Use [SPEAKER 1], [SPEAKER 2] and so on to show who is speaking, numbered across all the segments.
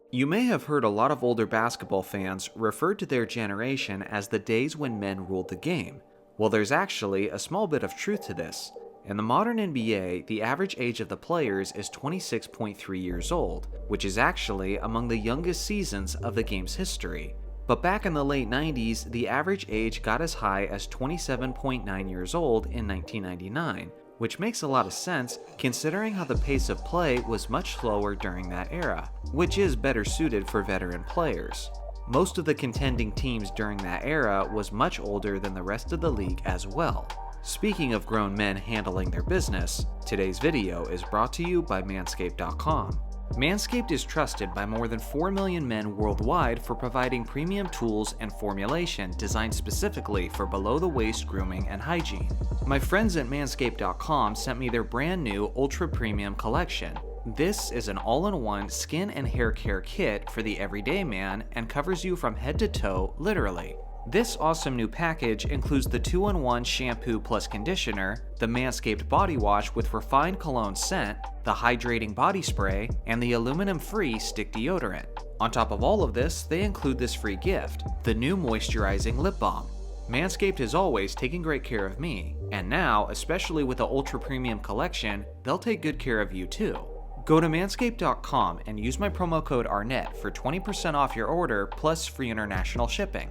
[SPEAKER 1] You may have heard a lot of older basketball fans refer to their generation as the days when men ruled the game. Well, there's actually a small bit of truth to this. In the modern NBA, the average age of the players is 26.3 years old, which is actually among the youngest seasons of the game's history. But back in the late 90s, the average age got as high as 27.9 years old in 1999, which makes a lot of sense considering how the pace of play was much slower during that era, which is better suited for veteran players. Most of the contending teams during that era was much older than the rest of the league as well. Speaking of grown men handling their business, today's video is brought to you by Manscaped.com. Manscaped is trusted by more than 4 million men worldwide for providing premium tools and formulation designed specifically for below-the-waist grooming and hygiene. My friends at Manscaped.com sent me their brand new Ultra Premium collection. This is an all-in-one skin and hair care kit for the everyday man and covers you from head to toe, literally. This awesome new package includes the 2-in-1 shampoo plus conditioner, the Manscaped body wash with refined cologne scent, the hydrating body spray, and the aluminum-free stick deodorant. On top of all of this, they include this free gift, the new moisturizing lip balm. Manscaped is always taking great care of me, and now, especially with the Ultra Premium collection, they'll take good care of you too. Go to manscaped.com and use my promo code ARNETT for 20% off your order plus free international shipping.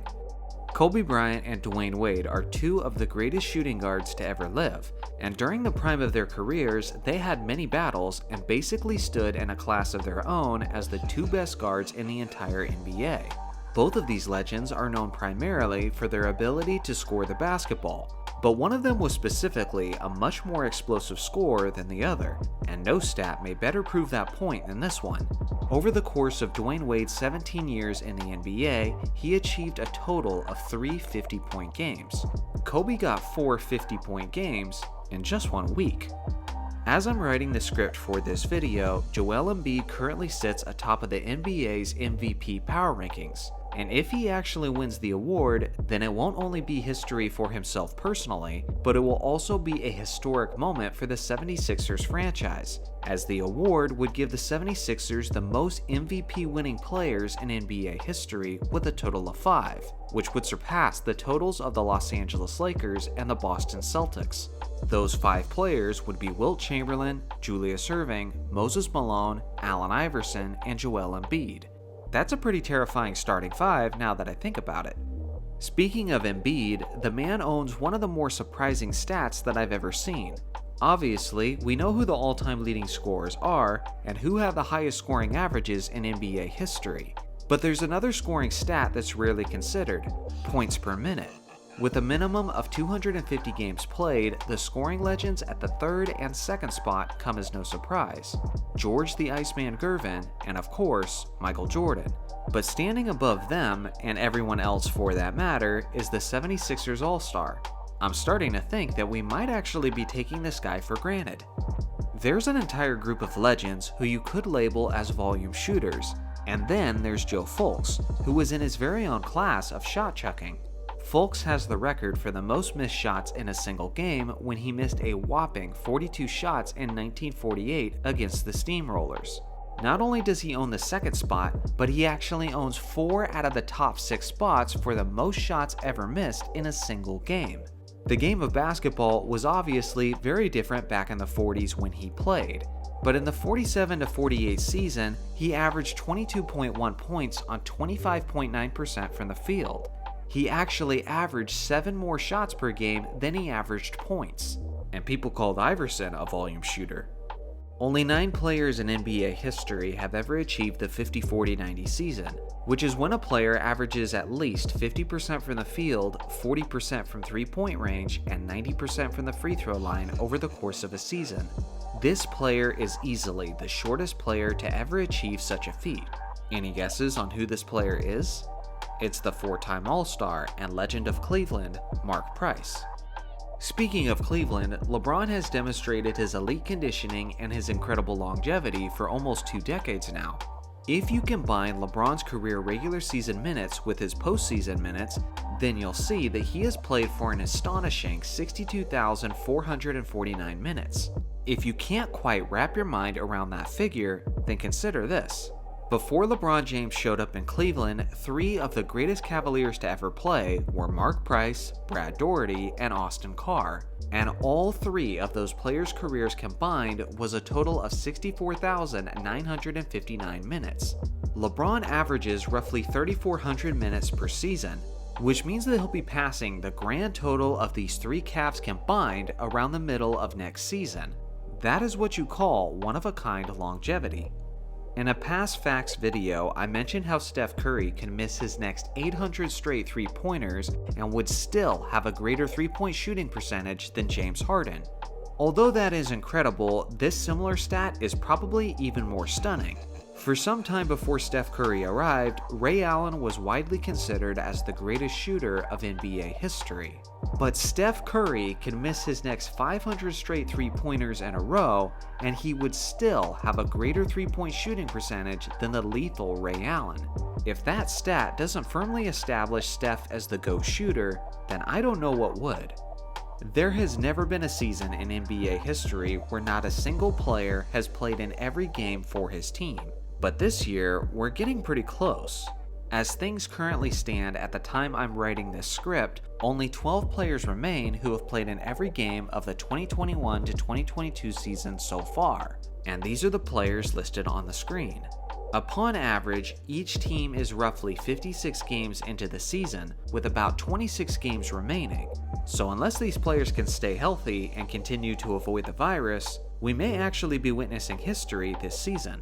[SPEAKER 1] Kobe Bryant and Dwayne Wade are two of the greatest shooting guards to ever live, and during the prime of their careers, they had many battles and basically stood in a class of their own as the two best guards in the entire NBA. Both of these legends are known primarily for their ability to score the basketball, but one of them was specifically a much more explosive scorer than the other, and no stat may better prove that point than this one. Over the course of Dwayne Wade's 17 years in the NBA, he achieved a total of 3 50-point games. Kobe got 4 50-point games in just 1 week. As I'm writing the script for this video, Joel Embiid currently sits atop of the NBA's MVP power rankings. And if he actually wins the award, then it won't only be history for himself personally, but it will also be a historic moment for the 76ers franchise, as the award would give the 76ers the most MVP winning players in NBA history with a total of 5, which would surpass the totals of the Los Angeles Lakers and the Boston Celtics. Those 5 players would be Wilt Chamberlain, Julius Erving, Moses Malone, Allen Iverson, and Joel Embiid. That's a pretty terrifying starting 5 now that I think about it. Speaking of Embiid, the man owns one of the more surprising stats that I've ever seen. Obviously, we know who the all-time leading scorers are and who have the highest scoring averages in NBA history. But there's another scoring stat that's rarely considered: points per minute. With a minimum of 250 games played, the scoring legends at the 3rd and 2nd spot come as no surprise: George the Iceman Gervin, and of course, Michael Jordan. But standing above them, and everyone else for that matter, is the 76ers All-Star. I'm starting to think that we might actually be taking this guy for granted. There's an entire group of legends who you could label as volume shooters, and then there's Joe Fulks, who was in his very own class of shot chucking. Fulks has the record for the most missed shots in a single game when he missed a whopping 42 shots in 1948 against the Steamrollers. Not only does he own the 2nd spot, but he actually owns 4 out of the top 6 spots for the most shots ever missed in a single game. The game of basketball was obviously very different back in the 40s when he played, but in the 47-48 season, he averaged 22.1 points on 25.9% from the field. He actually averaged 7 more shots per game than he averaged points, and people called Iverson a volume shooter. Only 9 players in NBA history have ever achieved the 50-40-90 season, which is when a player averages at least 50% from the field, 40% from three-point range, and 90% from the free throw line over the course of a season. This player is easily the shortest player to ever achieve such a feat. Any guesses on who this player is? It's the 4-time All-Star and legend of Cleveland, Mark Price. Speaking of Cleveland, LeBron has demonstrated his elite conditioning and his incredible longevity for almost 2 decades now. If you combine LeBron's career regular season minutes with his postseason minutes, then you'll see that he has played for an astonishing 62,449 minutes. If you can't quite wrap your mind around that figure, then consider this. Before LeBron James showed up in Cleveland, 3 of the greatest Cavaliers to ever play were Mark Price, Brad Daugherty, and Austin Carr, and all 3 of those players' careers combined was a total of 64,959 minutes. LeBron averages roughly 3,400 minutes per season, which means that he'll be passing the grand total of these 3 Cavs combined around the middle of next season. That is what you call one-of-a-kind longevity. In a past facts video, I mentioned how Steph Curry can miss his next 800 straight three-pointers and would still have a greater three-point shooting percentage than James Harden. Although that is incredible, this similar stat is probably even more stunning. For some time before Steph Curry arrived, Ray Allen was widely considered as the greatest shooter of NBA history. But Steph Curry can miss his next 500 straight three-pointers in a row, and he would still have a greater three-point shooting percentage than the lethal Ray Allen. If that stat doesn't firmly establish Steph as the GOAT shooter, then I don't know what would. There has never been a season in NBA history where not a single player has played in every game for his team. But this year, we're getting pretty close. As things currently stand at the time I'm writing this script, only 12 players remain who have played in every game of the 2021 to 2022 season so far, and these are the players listed on the screen. Upon average, each team is roughly 56 games into the season, with about 26 games remaining. So unless these players can stay healthy and continue to avoid the virus, we may actually be witnessing history this season.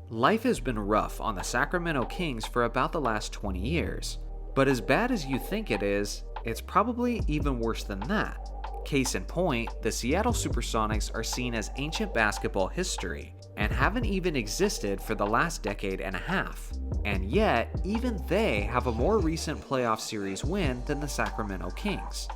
[SPEAKER 1] Life has been rough on the Sacramento Kings for about the last 20 years, but as bad as you think it is, it's probably even worse than that. Case in point, the Seattle Supersonics are seen as ancient basketball history and haven't even existed for the last decade and a half. And yet, even they have a more recent playoff series win than the Sacramento Kings.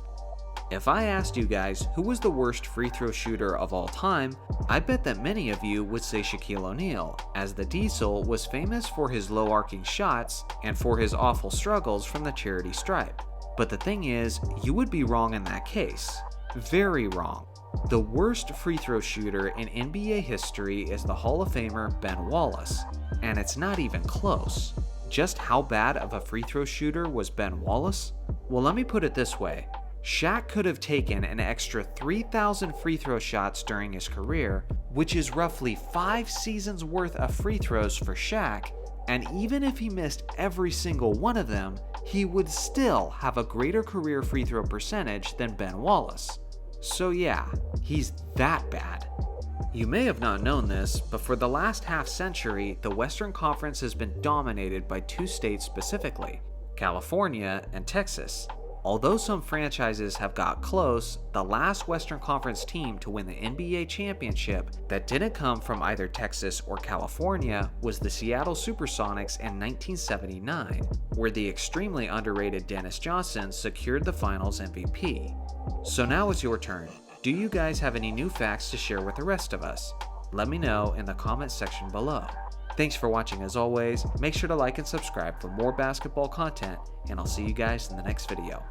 [SPEAKER 1] If I asked you guys who was the worst free throw shooter of all time, I bet that many of you would say Shaquille O'Neal, as the Diesel was famous for his low arcing shots and for his awful struggles from the charity stripe. But the thing is, you would be wrong in that case. Very wrong. The worst free throw shooter in NBA history is the Hall of Famer Ben Wallace, and it's not even close. Just how bad of a free throw shooter was Ben Wallace? Well, let me put it this way. Shaq could have taken an extra 3,000 free throw shots during his career, which is roughly 5 seasons worth of free throws for Shaq, and even if he missed every single one of them, he would still have a greater career free throw percentage than Ben Wallace. So yeah, he's that bad. You may have not known this, but for the last half century, the Western Conference has been dominated by 2 states specifically, California and Texas. Although some franchises have got close, the last Western Conference team to win the NBA championship that didn't come from either Texas or California was the Seattle Supersonics in 1979, where the extremely underrated Dennis Johnson secured the finals MVP. So now it's your turn. Do you guys have any new facts to share with the rest of us? Let me know in the comments section below. Thanks for watching as always, make sure to like and subscribe for more basketball content, and I'll see you guys in the next video.